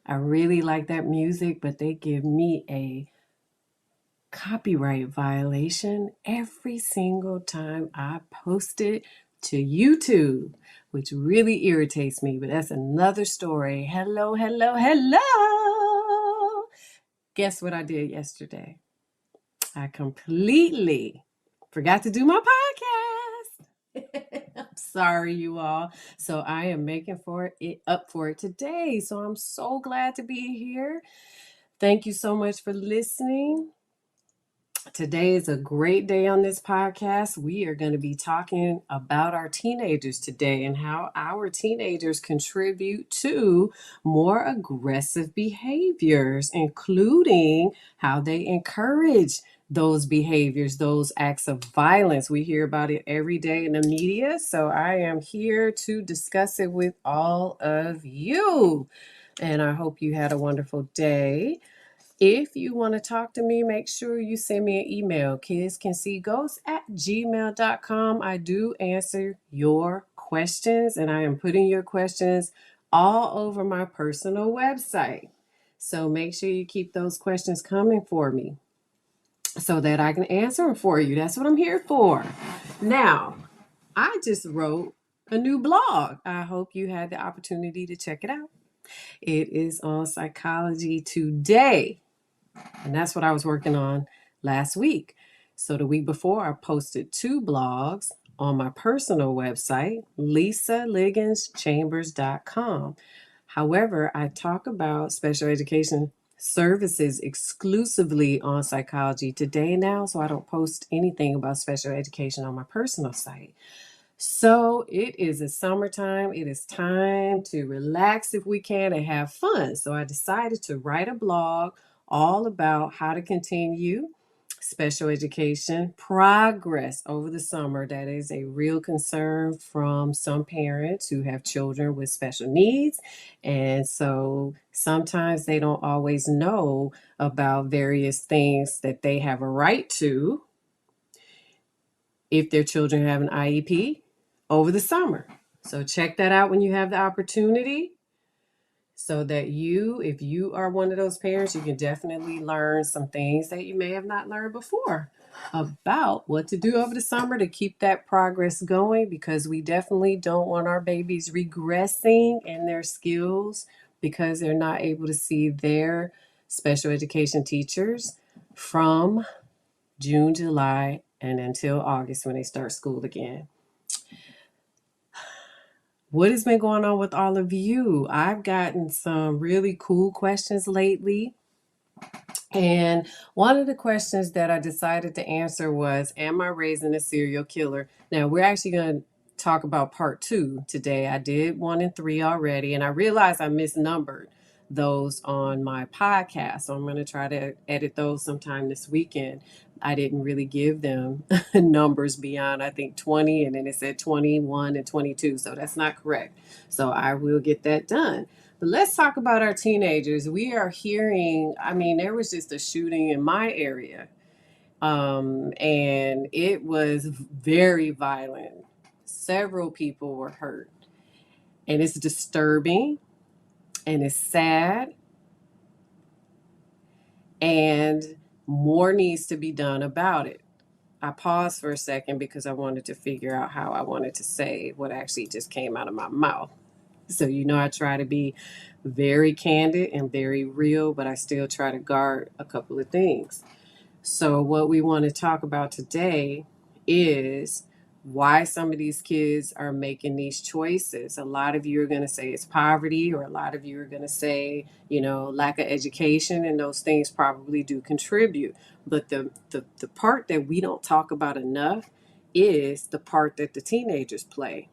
I really like that music, but they give me a copyright violation every single time I post it to YouTube, which really irritates me, but that's another story. Hello, hello, hello. Guess what I did yesterday? I completely forgot to do my podcast. I'm sorry, you all. So I am making up for it today. So I'm so glad to be here. Thank you so much for listening. Today is a great day on this podcast. We are going to be talking about our teenagers today and how our teenagers contribute to more aggressive behaviors, including how they encourage those behaviors, those acts of violence. We hear about it every day in the media. So I am here to discuss it with all of you. And I hope you had a wonderful day. If you want to talk to me, make sure you send me an email, kidscanseeghosts@gmail.com. I do answer your questions, and I am putting your questions all over my personal website. So make sure you keep those questions coming for me so that I can answer them for you. That's what I'm here for. Now, I just wrote a new blog. I hope you had the opportunity to check it out. It is on Psychology Today. And that's what I was working on last week. So the week before, I posted 2 blogs on my personal website, lisaliganschambers.com. However, I talk about special education services exclusively on Psychology Today now, so I don't post anything about special education on my personal site. So it is a summertime. It is time to relax if we can and have fun. So I decided to write a blog all about how to continue special education progress over the summer. That is a real concern from some parents who have children with special needs. And so sometimes they don't always know about various things that they have a right to if their children have an IEP over the summer. So check that out when you have the opportunity so that if you are one of those parents, you can definitely learn some things that you may have not learned before about what to do over the summer to keep that progress going, because we definitely don't want our babies regressing in their skills because they're not able to see their special education teachers from June, July, and until August when they start school again. What has been going on with all of you? I've gotten some really cool questions lately. And one of the questions that I decided to answer was, am I raising a serial killer? Now, we're actually going to talk about part 2 today. I did 1 and 3 already, and I realized I misnumbered those on my podcast. So I'm going to try to edit those sometime this weekend. I didn't really give them numbers beyond, I think, 20, and then it said 21 and 22. So that's not correct. So I will get that done. But let's talk about our teenagers. We are hearing, there was just a shooting in my area, and it was very violent. Several people were hurt, and it's disturbing, and it's sad, and more needs to be done about it. I paused for a second because I wanted to figure out how I wanted to say what actually just came out of my mouth. So, I try to be very candid and very real, but I still try to guard a couple of things. So, what we want to talk about today is why some of these kids are making these choices. A lot of you are going to say it's poverty, or a lot of you are going to say, lack of education, and those things probably do contribute. But the part that we don't talk about enough is the part that the teenagers play.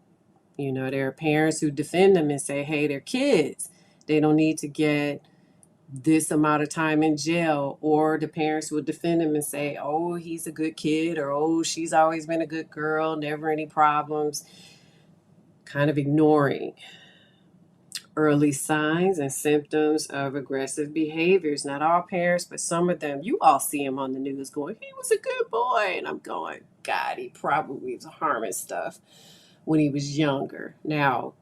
There are parents who defend them and say, hey, they're kids. They don't need to get this amount of time in jail, or the parents would defend him and say, oh, he's a good kid, or oh, she's always been a good girl, never any problems, kind of ignoring early signs and symptoms of aggressive behaviors. Not all parents, but some of them. You all see him on the news going, he was a good boy. And I'm going, God, he probably was harming stuff when he was younger. Now,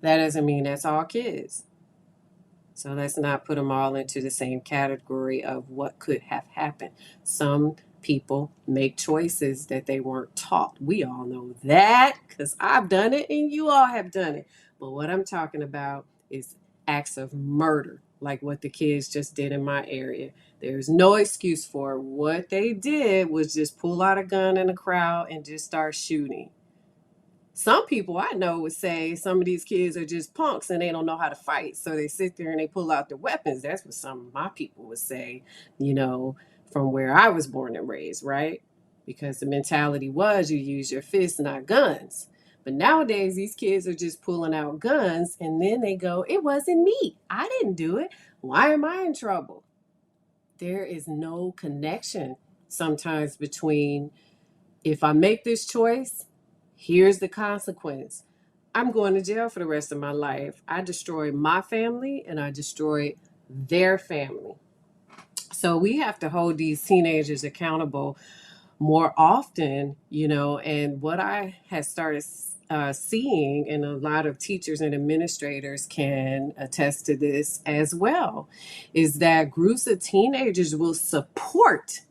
that doesn't mean that's all kids. So let's not put them all into the same category of what could have happened. Some people make choices that they weren't taught. We all know that because I've done it and you all have done it. But what I'm talking about is acts of murder, like what the kids just did in my area. There's no excuse for it. What they did was just pull out a gun in a crowd and just start shooting. Some people I know would say some of these kids are just punks and they don't know how to fight. So they sit there and they pull out their weapons. That's what some of my people would say, you know, from where I was born and raised, right? Because the mentality was you use your fists, not guns. But nowadays, these kids are just pulling out guns and then they go, it wasn't me. I didn't do it. Why am I in trouble? There is no connection sometimes between if I make this choice, here's the consequence. I'm going to jail for the rest of my life. I destroyed my family and I destroyed their family. So we have to hold these teenagers accountable more often, you know, and what I had started seeing, and a lot of teachers and administrators can attest to this as well, is that groups of teenagers will support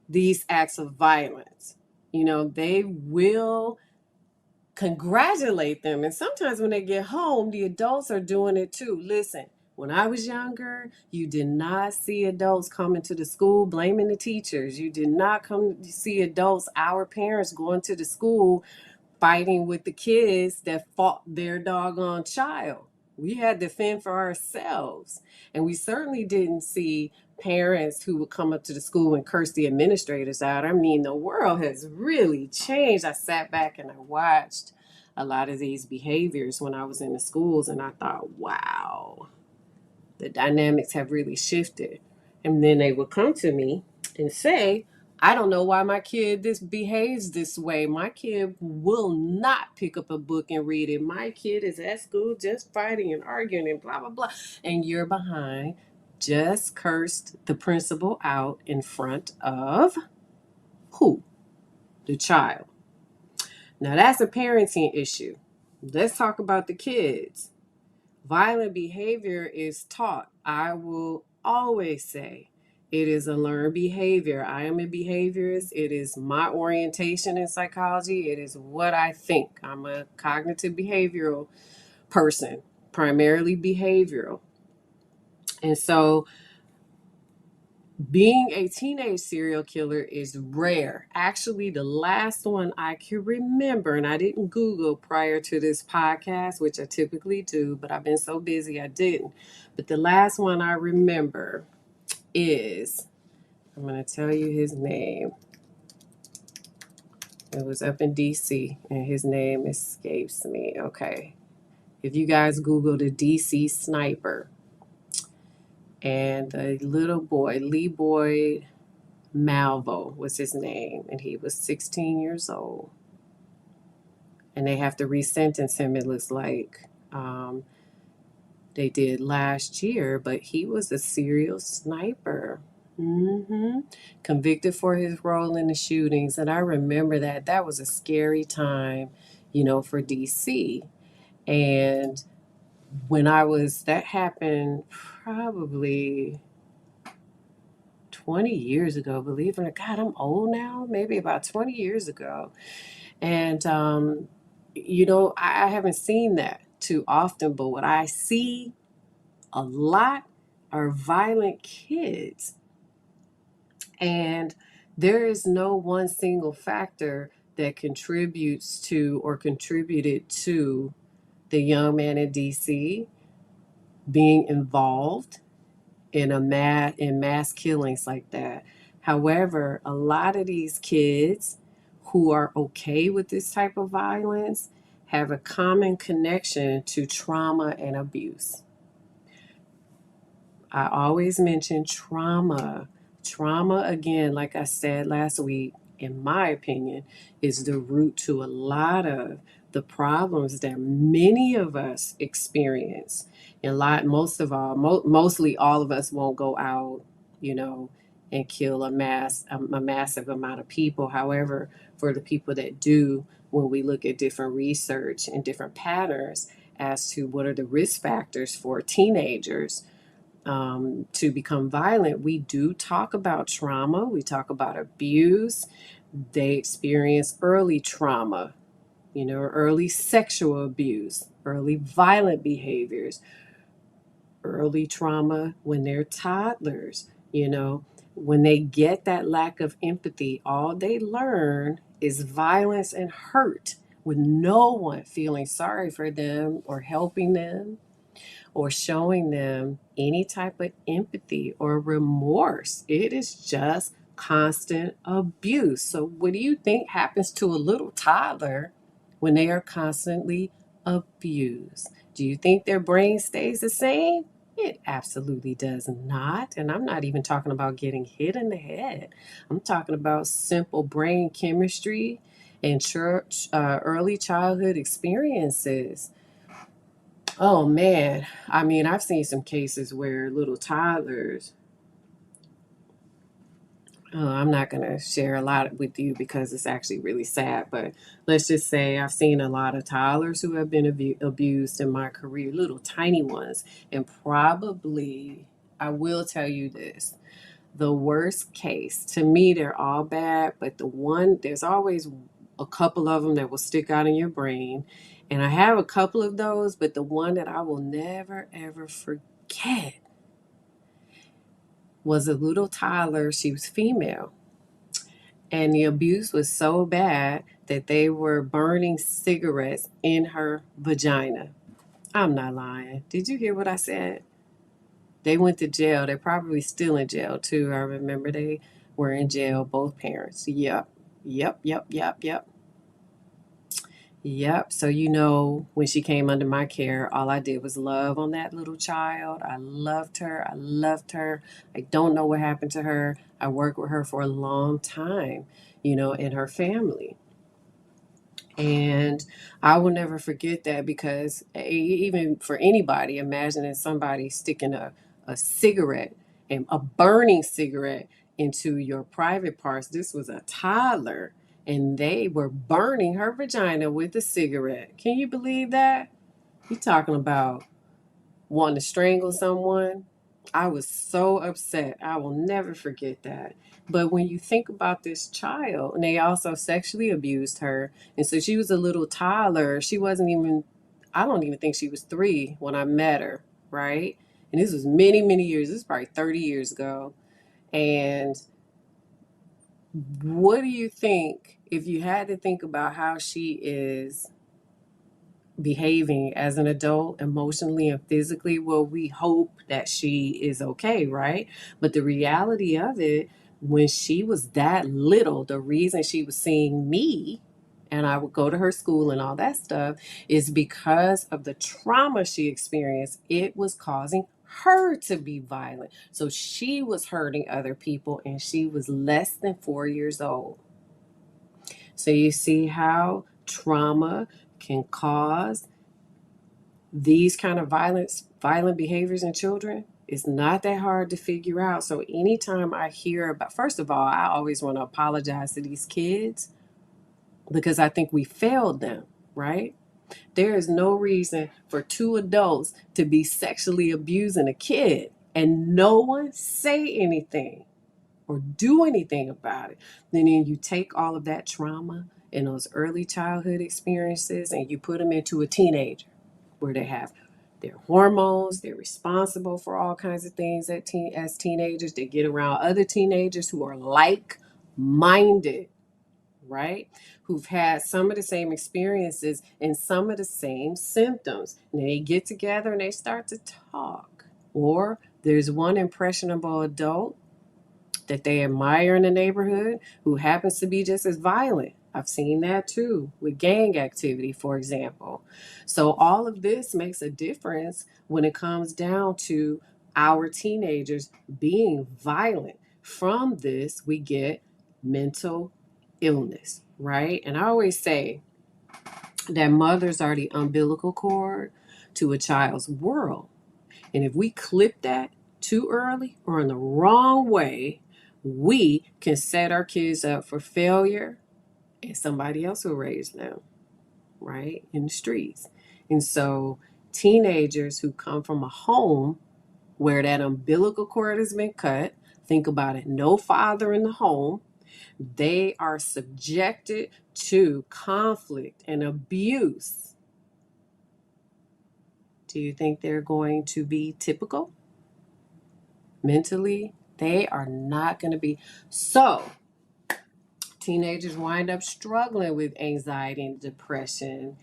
these acts of violence. You know, they will congratulate them. And sometimes when they get home, the adults are doing it too. Listen, when I was younger, you did not see adults coming to the school blaming the teachers. You did not come to see adults, our parents, going to the school fighting with the kids that fought their doggone child. We had to fend for ourselves. And we certainly didn't see parents who would come up to the school and curse the administrators out. I mean, the world has really changed. I sat back and I watched a lot of these behaviors when I was in the schools, and I thought, wow, the dynamics have really shifted. And then they would come to me and say, I don't know why my kid this behaves this way. My kid will not pick up a book and read it. My kid is at school just fighting and arguing and blah blah blah. And you're behind just cursed the principal out in front of who? The child. Now that's a parenting issue. Let's talk about the kids. Violent behavior is taught. I will always say it is a learned behavior. I am a behaviorist. It is my orientation in psychology. It is what I think. I'm a cognitive behavioral person, primarily behavioral. And so being a teenage serial killer is rare. Actually, the last one I can remember, and I didn't Google prior to this podcast, which I typically do, but I've been so busy I didn't. But the last one I remember is, I'm going to tell you his name. It was up in DC, and his name escapes me. Okay. If you guys Google the DC sniper, and the little boy, Lee Boyd Malvo was his name, and he was 16 years old. And they have to resentence him, it looks like. They did last year, but he was a serial sniper. Convicted for his role in the shootings. And I remember that. That was a scary time, you know, for DC. And that happened probably 20 years ago, believe it or not. God, I'm old now, maybe about 20 years ago. And, you know, I haven't seen that too often, but what I see a lot are violent kids. And there is no one single factor that contributes to or contributed to the young man in DC being involved in mass killings like that. However, a lot of these kids who are okay with this type of violence have a common connection to trauma and abuse. I always mention trauma. Trauma, again, like I said last week, in my opinion, is the root to a lot of the problems that many of us experience. And mostly all of us won't go out, you know, and kill a massive amount of people. However, for the people that do, when we look at different research and different patterns as to what are the risk factors for teenagers to become violent, we do talk about trauma, we talk about abuse. They experience early trauma, early sexual abuse, early violent behaviors, early trauma when they're toddlers, when they get that lack of empathy, all they learn is violence and hurt with no one feeling sorry for them or helping them or showing them any type of empathy or remorse. It is just constant abuse. So, what do you think happens to a little toddler when they are constantly abused? Do you think their brain stays the same? It absolutely does not. And I'm not even talking about getting hit in the head. I'm talking about simple brain chemistry and early childhood experiences. Oh man, I mean, I've seen some cases where little toddlers, I'm not going to share a lot with you because it's actually really sad, but let's just say I've seen a lot of toddlers who have been abused in my career, little tiny ones. And probably, I will tell you this, the worst case, to me, they're all bad, but there's always a couple of them that will stick out in your brain. And I have a couple of those, but the one that I will never, ever forget was a little toddler. She was female. And the abuse was so bad that they were burning cigarettes in her vagina. I'm not lying. Did you hear what I said? They went to jail. They're probably still in jail too. I remember they were in jail, both parents. Yep. Yep, yep, yep, yep. Yep. So, when she came under my care, all I did was love on that little child. I loved her. I loved her. I don't know what happened to her. I worked with her for a long time, and her family. And I will never forget that because even for anybody, imagining somebody sticking a cigarette and a burning cigarette into your private parts. This was a toddler and they were burning her vagina with a cigarette. Can you believe that? You talking about wanting to strangle someone? I was so upset. I will never forget that. But when you think about this child, and they also sexually abused her, and so she was a little toddler. She wasn't even, I don't even think she was 3 when I met her, right? And this was many, many years. This is probably 30 years ago. And what do you think if you had to think about how she is behaving as an adult emotionally and physically? Well, we hope that she is okay, right? But the reality of it, when she was that little, the reason she was seeing me and I would go to her school and all that stuff is because of the trauma she experienced. It was causing her to be violent. So she was hurting other people and she was less than 4 years old. So you see how trauma can cause these kind of violent behaviors in children. It's not that hard to figure out. So anytime I hear about, first of all, I always want to apologize to these kids because I think we failed them, right? There is no reason for 2 adults to be sexually abusing a kid and no one say anything or do anything about it. Then you take all of that trauma and those early childhood experiences and you put them into a teenager where they have their hormones, they're responsible for all kinds of things as teenagers. They get around other teenagers who are like minded, right? Who've had some of the same experiences and some of the same symptoms. And they get together and they start to talk. Or there's one impressionable adult that they admire in the neighborhood who happens to be just as violent. I've seen that too with gang activity, for example. So all of this makes a difference when it comes down to our teenagers being violent. From this, we get mental illness, right? And I always say that mothers are the umbilical cord to a child's world. And if we clip that too early or in the wrong way, we can set our kids up for failure and somebody else will raise them, right? In the streets. And so teenagers who come from a home where that umbilical cord has been cut, think about it, no father in the home, they are subjected to conflict and abuse. Do you think they're going to be typical mentally? They are not going to be. So, teenagers wind up struggling with anxiety and depression,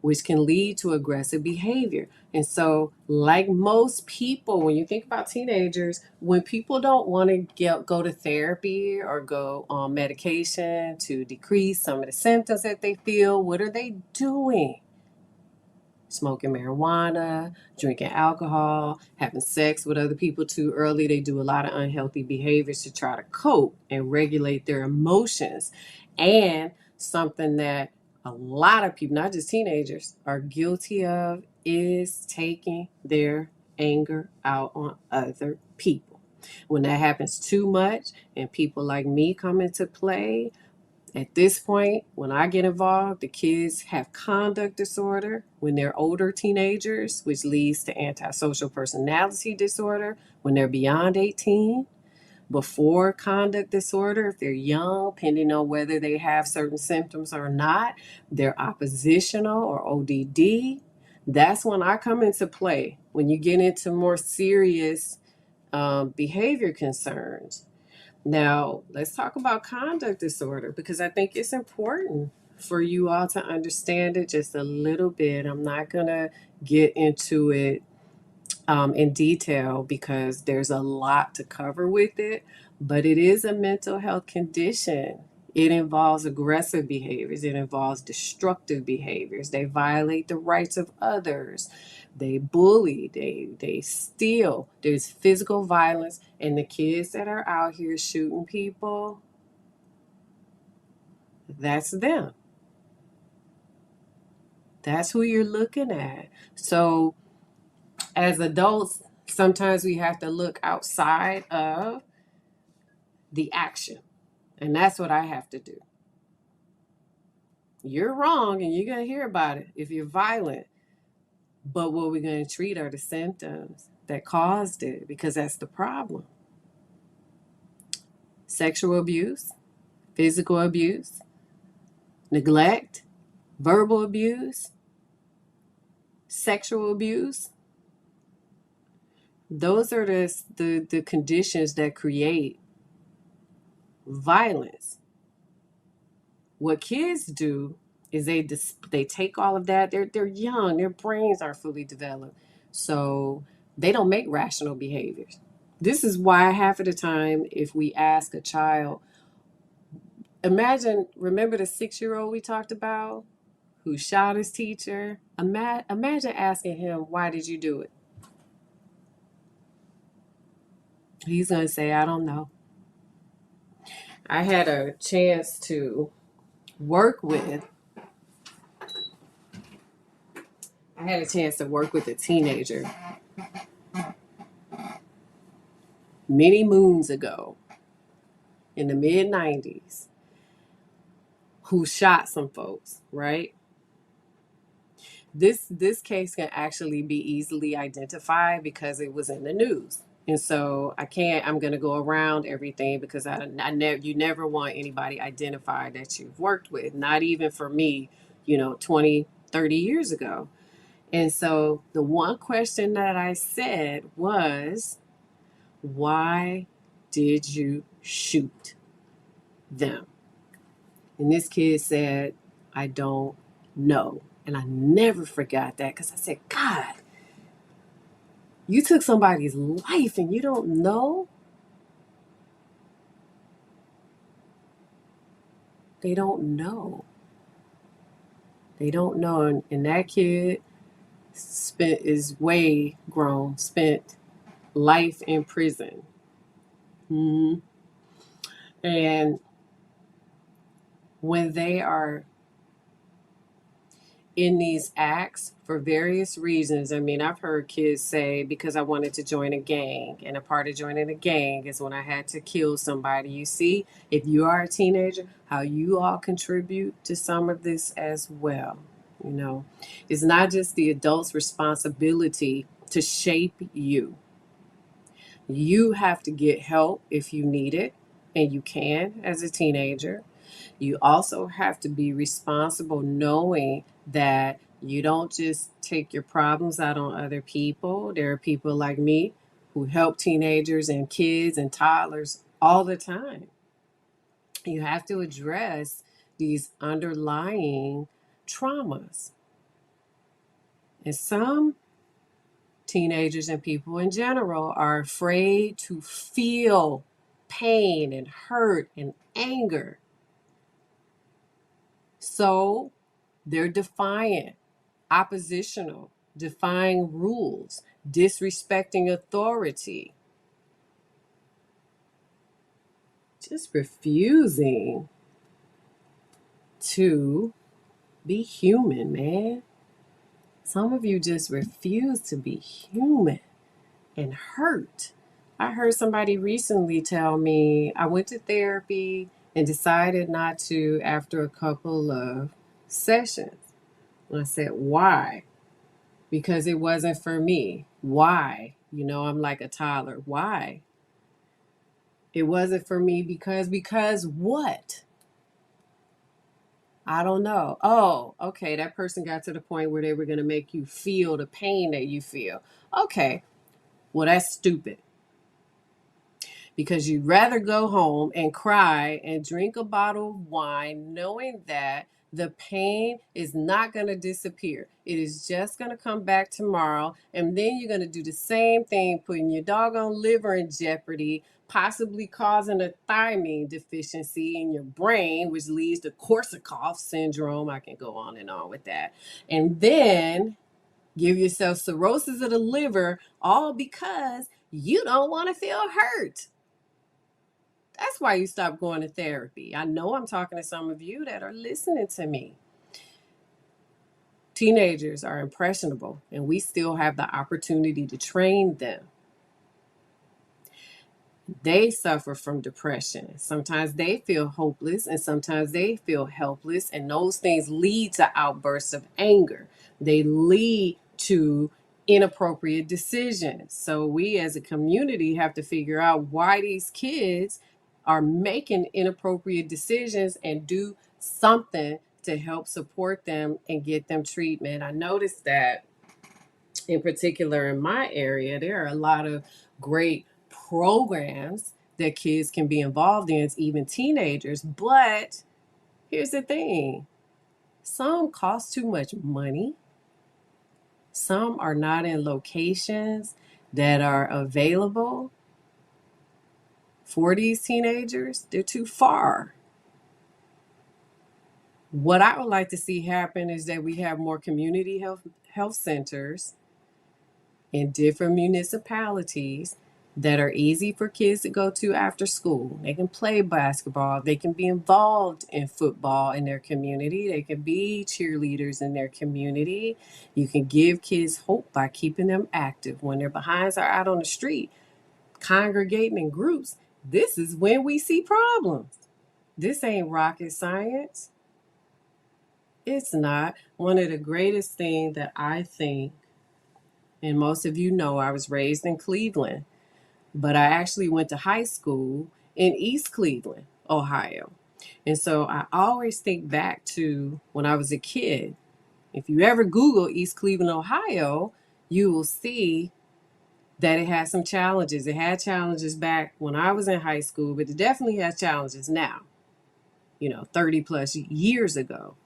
which can lead to aggressive behavior. And so, like most people, when you think about teenagers, when people don't want to go to therapy or go on medication to decrease some of the symptoms that they feel, what are they doing? Smoking marijuana, drinking alcohol, having sex with other people too early. They do a lot of unhealthy behaviors to try to cope and regulate their emotions. And something that a lot of people, not just teenagers, are guilty of is taking their anger out on other people. When that happens too much and people like me come into play, at this point, when I get involved, the kids have conduct disorder when they're older teenagers, which leads to antisocial personality disorder when they're beyond 18. Before conduct disorder, if they're young, depending on whether they have certain symptoms or not, they're oppositional or ODD. That's when I come into play. When you get into more serious behavior concerns. Now, let's talk about conduct disorder because I think it's important for you all to understand it just a little bit. I'm not going to get into it in detail because there's a lot to cover with it, but it is a mental health condition. It involves aggressive behaviors, it involves destructive behaviors. They violate the rights of others. They bully, they steal. There's physical violence, and the kids that are out here shooting people, that's them. That's who you're looking at. So, as adults, sometimes we have to look outside of the action. And that's what I have to do. You're wrong and you're going to hear about it if you're violent. But what we're going to treat are the symptoms that caused it because that's the problem. Sexual abuse, physical abuse, neglect, verbal abuse, sexual abuse. Those are the conditions that create violence. What kids do is they take all of that. They're young. Their brains aren't fully developed, so they don't make rational behaviors. This is why half of the time, if we ask a child, remember the 6-year-old we talked about who shot his teacher? Imagine asking him, "Why did you do it?" He's gonna say, "I don't know." I had a chance to work with. I had a chance to work with a teenager many moons ago in the mid 90s who shot some folks, right? This case can actually be easily identified because it was in the news. And so I'm going to go around everything because you never want anybody identified that you've worked with, not even for me, 20, 30 years ago. And so the one question that I said was, why did you shoot them? And this kid said, I don't know. And I never forgot that because I said, God, you took somebody's life and you don't know? They don't know. They don't know. And that kid is way grown, spent life in prison. Mhm. And when they are in these acts for various reasons. I mean, I've heard kids say, because I wanted to join a gang, and a part of joining a gang is when I had to kill somebody. You see, if you are a teenager, how you all contribute to some of this as well. You know, it's not just the adult's responsibility to shape you. You have to get help if you need it, and you can as a teenager. You also have to be responsible, knowing that you don't just take your problems out on other people. There are people like me who help teenagers and kids and toddlers all the time. You have to address these underlying traumas. And some teenagers and people in general are afraid to feel pain and hurt and anger. So they're defiant, oppositional, defying rules, disrespecting authority, just refusing to be human, man. Some of you just refuse to be human and hurt. I heard somebody recently tell me, I went to therapy and decided not to after a couple of sessions. And I said, why? Because it wasn't for me. Why? You know, I'm like a toddler. Why? It wasn't for me because what? I don't know. Oh, okay. That person got to the point where they were going to make you feel the pain that you feel. Okay. Well, that's stupid, because you'd rather go home and cry and drink a bottle of wine knowing that the pain is not going to disappear. It is just going to come back tomorrow. And then you're going to do the same thing, putting your doggone liver in jeopardy, possibly causing a thiamine deficiency in your brain, which leads to Korsakoff syndrome. I can go on and on with that. And then give yourself cirrhosis of the liver, all because you don't want to feel hurt. That's why you stop going to therapy. I know I'm talking to some of you that are listening to me. Teenagers are impressionable, and we still have the opportunity to train them. They suffer from depression. Sometimes they feel hopeless, and sometimes they feel helpless, and those things lead to outbursts of anger. They lead to inappropriate decisions. So we as a community have to figure out why these kids are making inappropriate decisions and do something to help support them and get them treatment. I noticed that in particular in my area, there are a lot of great programs that kids can be involved in, even teenagers. But here's the thing, some cost too much money, some are not in locations that are available for these teenagers, they're too far. What I would like to see happen is that we have more community health centers in different municipalities that are easy for kids to go to after school. They can play basketball, they can be involved in football in their community, they can be cheerleaders in their community. You can give kids hope by keeping them active. When their behinds are out on the street, congregating in groups, this is when we see problems. This ain't rocket science. It's not. One of the greatest things that I think, and most of you know, I was raised in Cleveland, but I actually went to high school in East Cleveland, Ohio. And so I always think back to when I was a kid. If you ever Google East Cleveland, Ohio, you will see that it has some challenges. It had challenges back when I was in high school, but it definitely has challenges now, 30 plus years ago.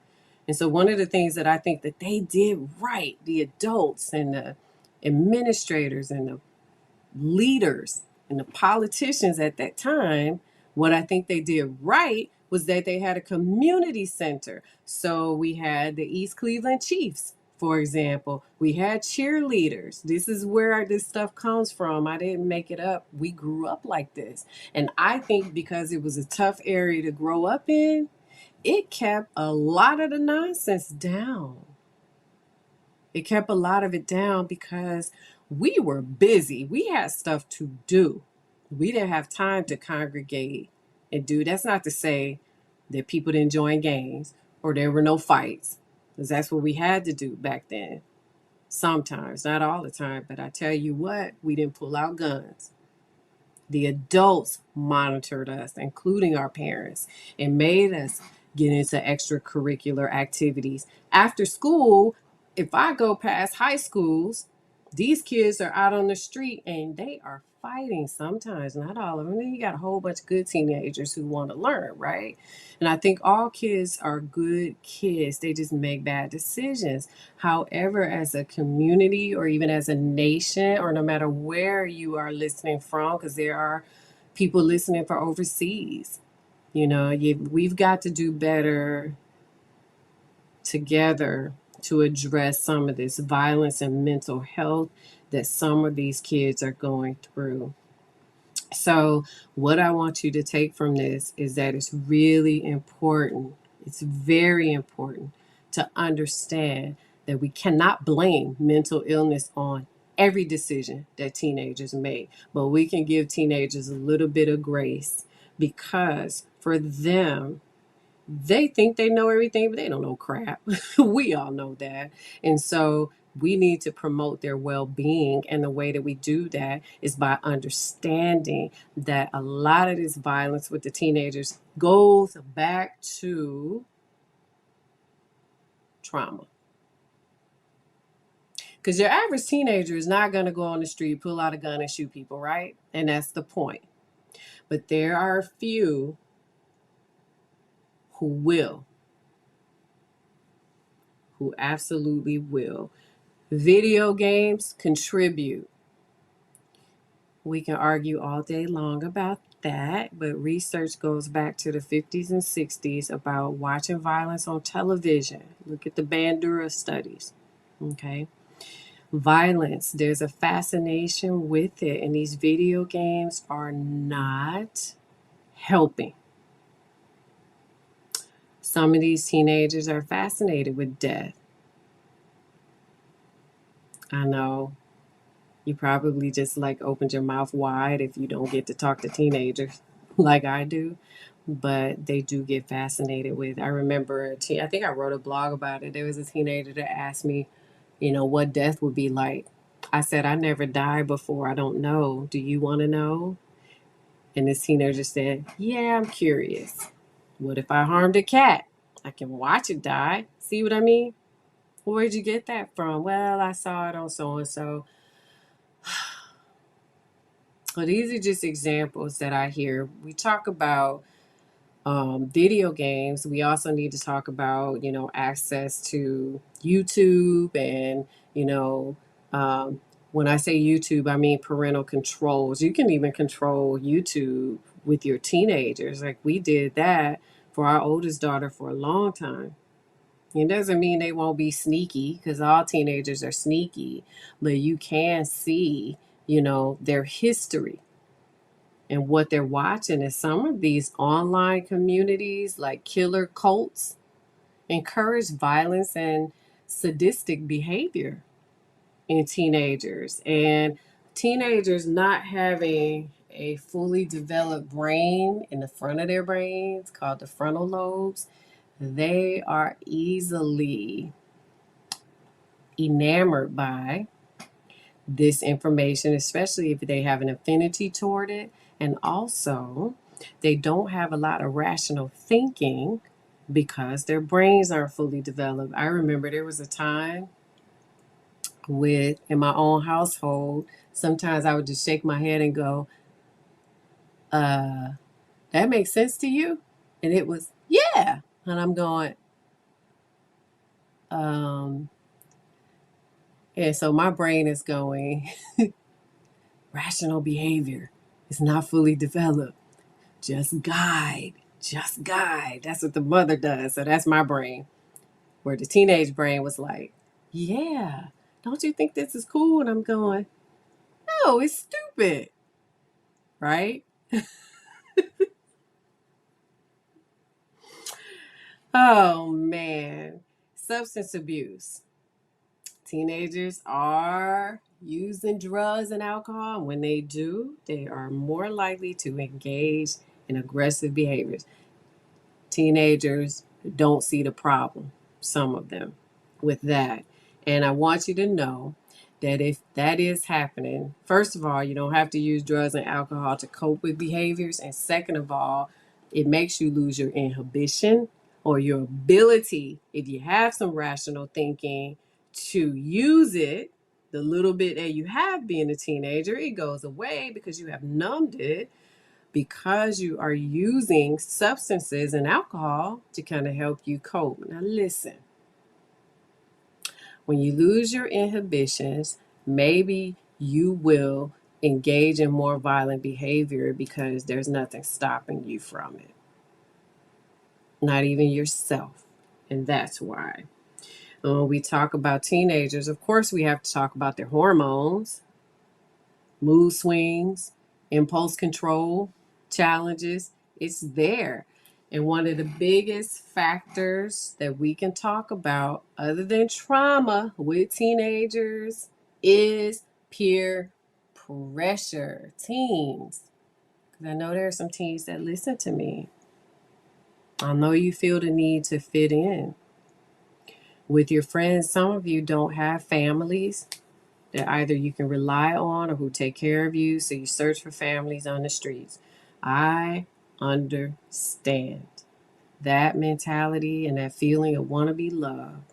And so one of the things that I think that they did right, the adults and the administrators and the leaders and the politicians at that time, what I think they did right was that they had a community center. So we had the East Cleveland Chiefs for example, we had cheerleaders. This is where this stuff comes from. I didn't make it up. We grew up like this. And I think because it was a tough area to grow up in, it kept a lot of the nonsense down. It kept a lot of it down because we were busy. We had stuff to do. We didn't have time to congregate and do. That's not to say that people didn't join games or there were no fights, because that's what we had to do back then. Sometimes, not all the time, but I tell you what, we didn't pull out guns. The adults monitored us, including our parents, and made us get into extracurricular activities. After school, if I go past high schools, these kids are out on the street and they are fighting sometimes, not all of them. Then you got a whole bunch of good teenagers who want to learn, right? And I think all kids are good kids. They just make bad decisions. However, as a community or even as a nation, or no matter where you are listening from, because there are people listening for overseas, we've got to do better together to address some of this violence and mental health that some of these kids are going through. So, what I want you to take from this is that it's really important, it's very important to understand that we cannot blame mental illness on every decision that teenagers make, but we can give teenagers a little bit of grace because for them, they think they know everything, but they don't know crap. We all know that. And so we need to promote their well being. And the way that we do that is by understanding that a lot of this violence with the teenagers goes back to trauma. Because your average teenager is not going to go on the street, pull out a gun, and shoot people, right? And that's the point. But there are a few who will, who absolutely will. Video games contribute. We can argue all day long about that, but research goes back to the 50s and 60s about watching violence on television. Look at the Bandura studies. Okay. Violence, there's a fascination with it, and these video games are not helping. Some of these teenagers are fascinated with death. I know you probably just like opened your mouth wide if you don't get to talk to teenagers like I do, but they do get fascinated with. I remember I think I wrote a blog about it. There was a teenager that asked me, what death would be like. I said, I never died before. I don't know. Do you want to know? And this teenager said, yeah, I'm curious. What if I harmed a cat? I can watch it die. See what I mean? Where'd you get that from? Well, I saw it on so and so. Well, these are just examples that I hear. We talk about video games. We also need to talk about, access to YouTube and, when I say YouTube, I mean parental controls. You can even control YouTube with your teenagers. Like we did that for our oldest daughter for a long time. It doesn't mean they won't be sneaky because all teenagers are sneaky, but you can see, their history and what they're watching. And some of these online communities, like killer cults, encourage violence and sadistic behavior in teenagers. And teenagers not having a fully developed brain in the front of their brains called the frontal lobes, they are easily enamored by this information, especially if they have an affinity toward it. And also, they don't have a lot of rational thinking because their brains aren't fully developed. I remember there was a time in my own household, sometimes I would just shake my head and go, that makes sense to you? And it was, yeah. And I'm going, and so my brain is going, rational behavior is not fully developed. Just guide. Just guide. That's what the mother does. So that's my brain. Where the teenage brain was like, Yeah, don't you think this is cool? And I'm going, no, it's stupid, right? Oh man, substance abuse. Teenagers are using drugs and alcohol. And when they do, they are more likely to engage in aggressive behaviors. Teenagers don't see the problem, some of them, with that. And I want you to know that if that is happening, first of all, you don't have to use drugs and alcohol to cope with behaviors. And second of all, it makes you lose your inhibition or your ability, if you have some rational thinking, to use it. The little bit that you have being a teenager, it goes away because you have numbed it, because you are using substances and alcohol to kind of help you cope. Now, listen, when you lose your inhibitions, maybe you will engage in more violent behavior because there's nothing stopping you from it, not even yourself. And that's why. When we talk about teenagers, of course, we have to talk about their hormones, mood swings, impulse control challenges. It's there. And one of the biggest factors that we can talk about, other than trauma with teenagers, is peer pressure. Teens, because I know there are some teens that listen to me. I know you feel the need to fit in with your friends. Some of you don't have families that either you can rely on or who take care of you, so you search for families on the streets. I understand that mentality and that feeling of want to be loved.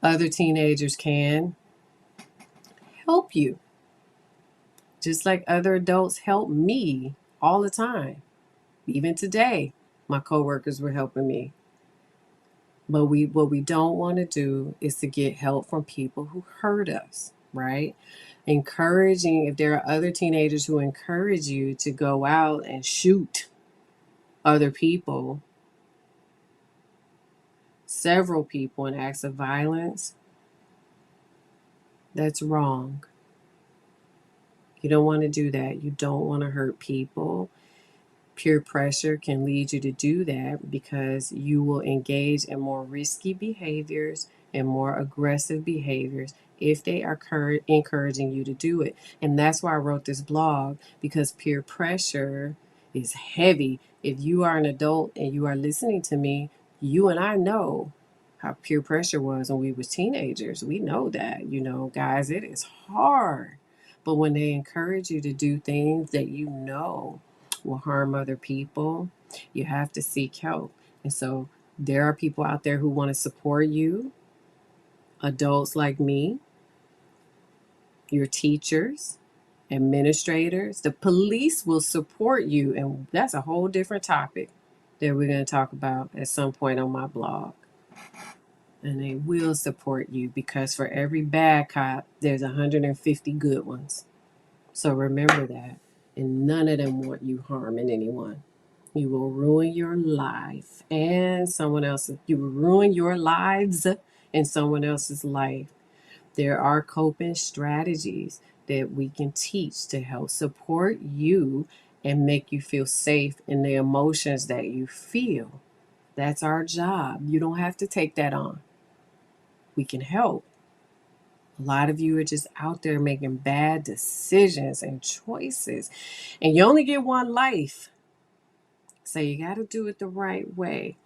Other teenagers can help you, just like other adults help me all the time. Even today, my coworkers were helping me. But what we don't want to do is to get help from people who hurt us, right? Encouraging, if there are other teenagers who encourage you to go out and shoot other people, several people in acts of violence, that's wrong. You don't want to do that. You don't want to hurt people. Peer pressure can lead you to do that because you will engage in more risky behaviors and more aggressive behaviors if they are encouraging you to do it. And that's why I wrote this blog, because peer pressure is heavy. If you are an adult and you are listening to me, you and I know how peer pressure was when we was teenagers. We know that, guys, it is hard. But when they encourage you to do things that you know will harm other people, you have to seek help. And so there are people out there who want to support you, adults like me, your teachers, administrators. The police will support you, and that's a whole different topic that we're going to talk about at some point on my blog. And they will support you because for every bad cop, there's 150 good ones. So remember that. And none of them want you harming anyone. You will ruin your life and someone else's. You will ruin your lives and someone else's life. There are coping strategies that we can teach to help support you and make you feel safe in the emotions that you feel. That's our job. You don't have to take that on. We can help. A lot of you are just out there making bad decisions and choices, and you only get one life. So you got to do it the right way.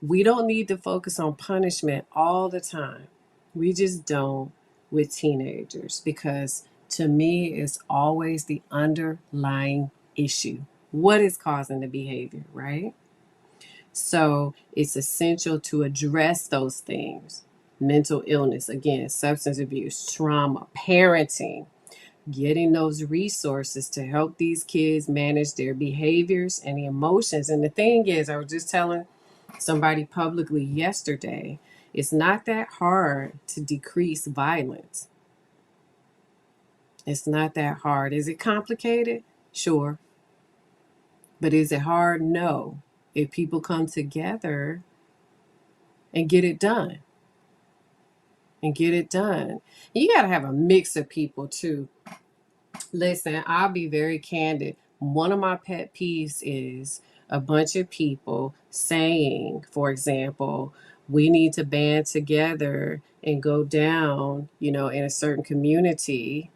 We don't need to focus on punishment all the time. We just don't with teenagers, because to me, it's always the underlying issue. What is causing the behavior, right? So it's essential to address those things. Mental illness, again, substance abuse, trauma, parenting, getting those resources to help these kids manage their behaviors and the emotions. And the thing is, I was just telling somebody publicly yesterday, it's not that hard to decrease violence. It's not that hard. Is it complicated? Sure. But is it hard? No. If people come together and get it done. And get it done. You got to have a mix of people too. Listen, I'll be very candid. One of my pet peeves is a bunch of people saying, for example, we need to band together and go down, in a certain community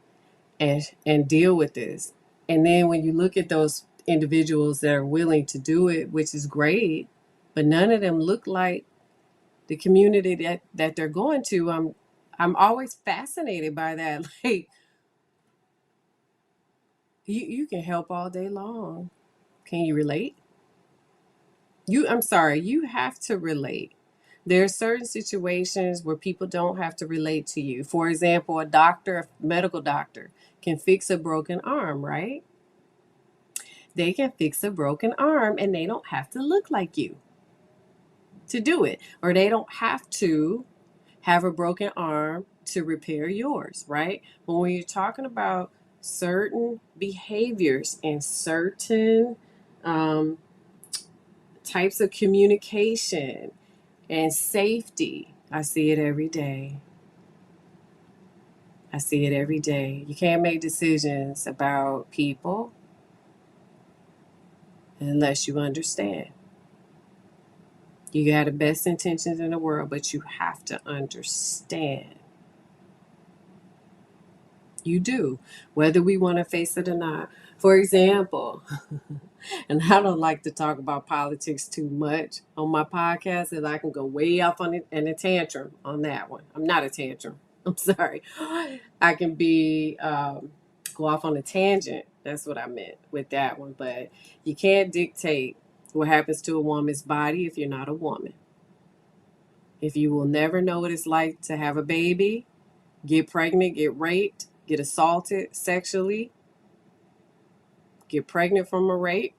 and deal with this. And then when you look at those individuals that are willing to do it, which is great, but none of them look like the community that they're going to. I'm always fascinated by that. Like, you can help all day long. Can you relate? I'm sorry, you have to relate. There are certain situations where people don't have to relate to you. For example, a medical doctor can fix a broken arm, right? They can fix a broken arm and they don't have to look like you to do it. Or they don't have to have a broken arm to repair yours, right? But when you're talking about certain behaviors and certain um, types of communication and safety, I see it every day. I see it every day. You can't make decisions about people unless you understand. You got the best intentions in the world, but you have to understand. You do, whether we want to face it or not. For example, and I don't like to talk about politics too much on my podcast, and I can go way off on it and a tantrum on that one. I'm not a tantrum. I'm sorry. I can go off on a tangent. That's what I meant with that one. But you can't dictate what happens to a woman's body if you're not a woman. If you will never know what it's like to have a baby, get pregnant, get raped, get assaulted sexually, get pregnant from a rape,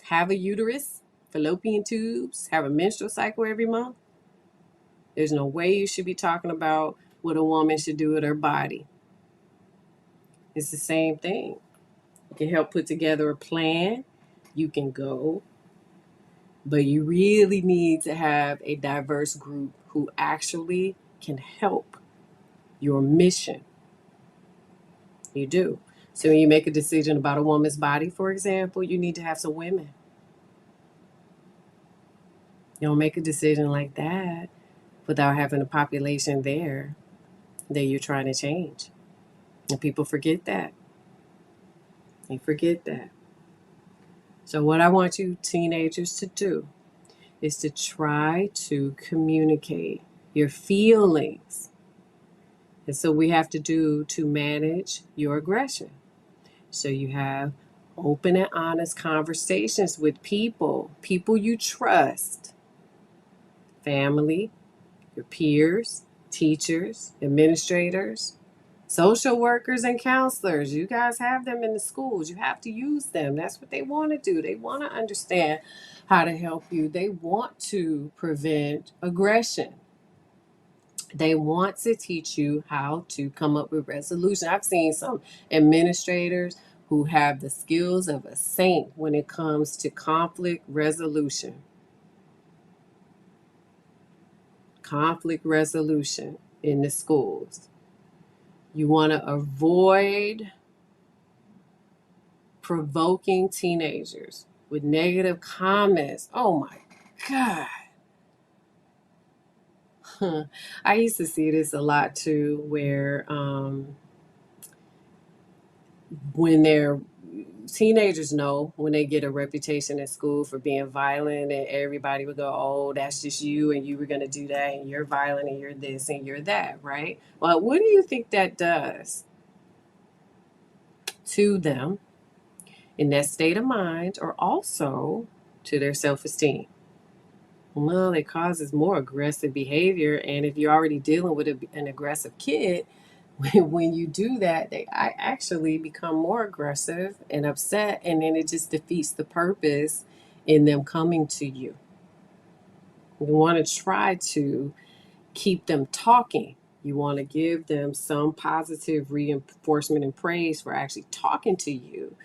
have a uterus, fallopian tubes, have a menstrual cycle every month, there's no way you should be talking about what a woman should do with her body. It's the same thing. You can help put together a plan. You can go, but you really need to have a diverse group who actually can help your mission. You do. So when you make a decision about a woman's body, for example, you need to have some women. You don't make a decision like that without having a population there that you're trying to change. And people forget that. They forget that. So what I want you teenagers to do is to try to communicate your feelings. And so we have to do to manage your aggression. So you have open and honest conversations with people you trust, family, your peers, teachers, administrators, social workers, and counselors. You guys have them in the schools. You have to use them. That's what they want to do. They want to understand how to help you. They want to prevent aggression. They want to teach you how to come up with resolution. I've seen some administrators who have the skills of a saint when it comes to conflict resolution. Conflict resolution in the schools. You want to avoid provoking teenagers with negative comments. Oh my God. I used to see this a lot too, where when they're teenagers know when they get a reputation at school for being violent, and everybody would go, oh, that's just you, and you were going to do that, and you're violent, and you're this, and you're that, right? Well, what do you think that does to them in that state of mind, or also to their self-esteem? Well, it causes more aggressive behavior, and if you're already dealing with an aggressive kid, when you do that, they actually become more aggressive and upset, and then it just defeats the purpose in them coming to you. You want to try to keep them talking. You want to give them some positive reinforcement and praise for actually talking to you.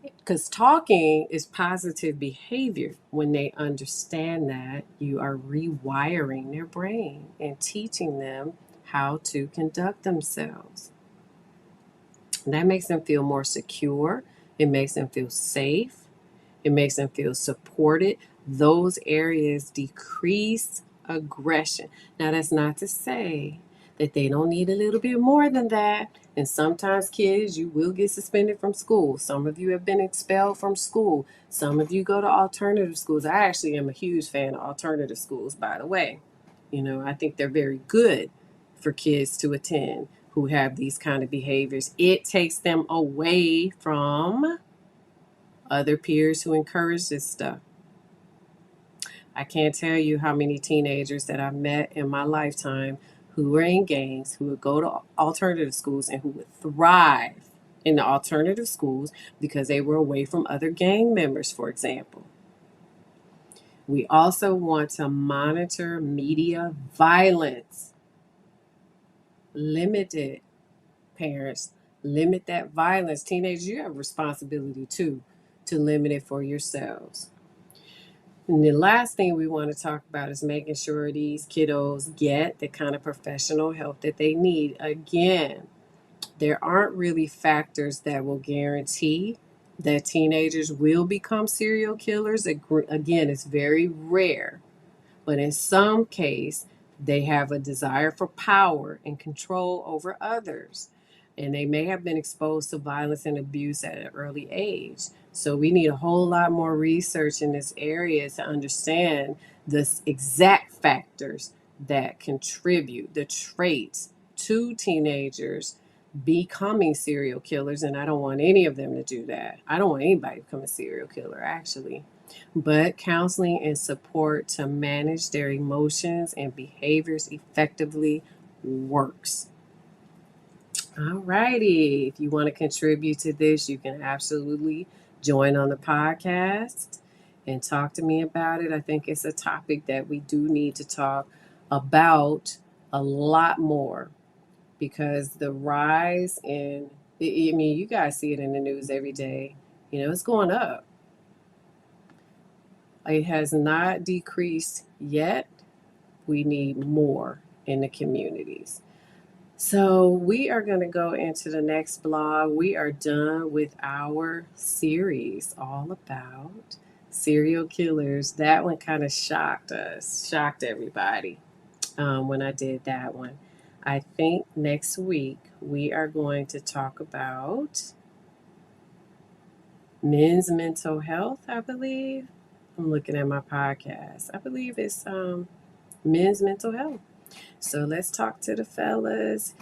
Because talking is positive behavior when they understand that you are rewiring their brain and teaching them how to conduct themselves. And that makes them feel more secure. It makes them feel safe. It makes them feel supported. Those areas decrease aggression. Now, that's not to say that they don't need a little bit more than that. And sometimes, kids, you will get suspended from school. Some of you have been expelled from school. Some of you go to alternative schools. I actually am a huge fan of alternative schools, by the way. You know, I think they're very good for kids to attend who have these kind of behaviors. It takes them away from other peers who encourage this stuff. I can't tell you how many teenagers that I've met in my lifetime who were in gangs, who would go to alternative schools and who would thrive in the alternative schools because they were away from other gang members, for example. We also want to monitor media violence. Limit it, parents. Limit that violence. Teenagers, you have a responsibility too to limit it for yourselves. And the last thing we want to talk about is making sure these kiddos get the kind of professional help that they need. Again, there aren't really factors that will guarantee that teenagers will become serial killers. Again, it's very rare. But in some case, they have a desire for power and control over others. And they may have been exposed to violence and abuse at an early age. So we need a whole lot more research in this area to understand the exact factors that contribute, the traits to teenagers becoming serial killers. And I don't want any of them to do that. I don't want anybody to become a serial killer, actually. But counseling and support to manage their emotions and behaviors effectively works. All righty. If you want to contribute to this, you can absolutely join on the podcast and talk to me about it. I think it's a topic that we do need to talk about a lot more because the rise in, I mean, you guys see it in the news every day. You know, it's going up. It has not decreased yet. We need more in the communities. So we are going to go into the next blog. We are done with our series all about serial killers. That one kind of shocked us, shocked everybody when I did that one. I think next week we are going to talk about men's mental health, I believe. I'm looking at my podcast. I believe it's men's mental health. So let's talk to the fellas.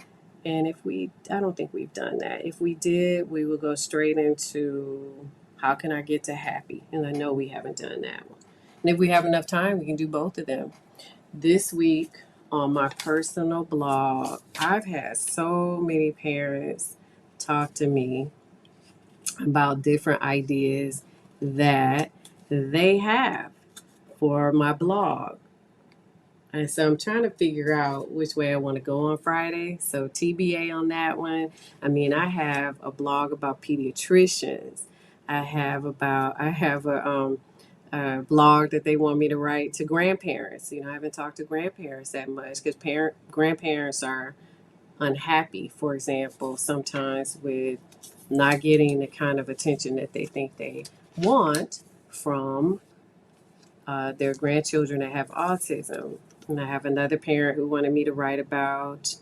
And I don't think we've done that. If we did, we will go straight into how can I get to happy? And I know we haven't done that one. And if we have enough time, we can do both of them. This week on my personal blog, I've had so many parents talk to me about different ideas that they have for my blog. And so I'm trying to figure out which way I want to go on Friday. So TBA on that one. I mean, I have a blog about pediatricians. I have a blog that they want me to write to grandparents. You know, I haven't talked to grandparents that much because grandparents are unhappy, for example, sometimes with not getting the kind of attention that they think they want from their grandchildren that have autism. And I have another parent who wanted me to write about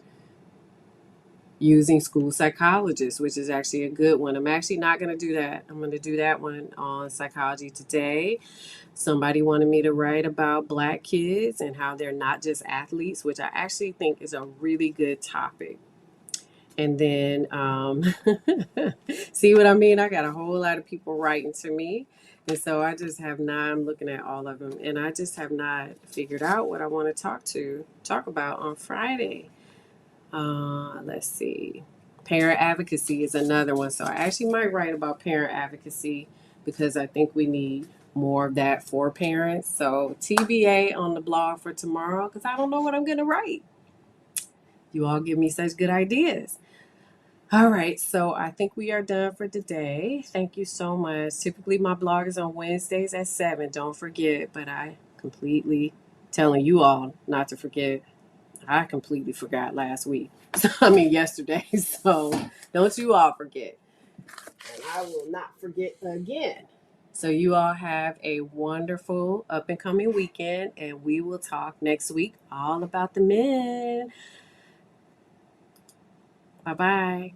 using school psychologists, which is actually a good one. I'm actually not going to do that. I'm going to do that one on Psychology Today. Somebody wanted me to write about Black kids and how they're not just athletes, which I actually think is a really good topic. And then, see what I mean? I got a whole lot of people writing to me. And so I just have not, I'm looking at all of them, and I just have not figured out what I want to talk about on Friday. Let's see. Parent advocacy is another one. So I actually might write about parent advocacy because I think we need more of that for parents. So TBA on the blog for tomorrow because I don't know what I'm going to write. You all give me such good ideas. All right, so I think we are done for today. Thank you so much. Typically, my blog is on Wednesdays at 7. Don't forget, but I completely telling you all not to forget. I completely forgot last week. I mean, yesterday. So don't you all forget. And I will not forget again. So you all have a wonderful up and coming weekend, and we will talk next week all about the men. Bye bye.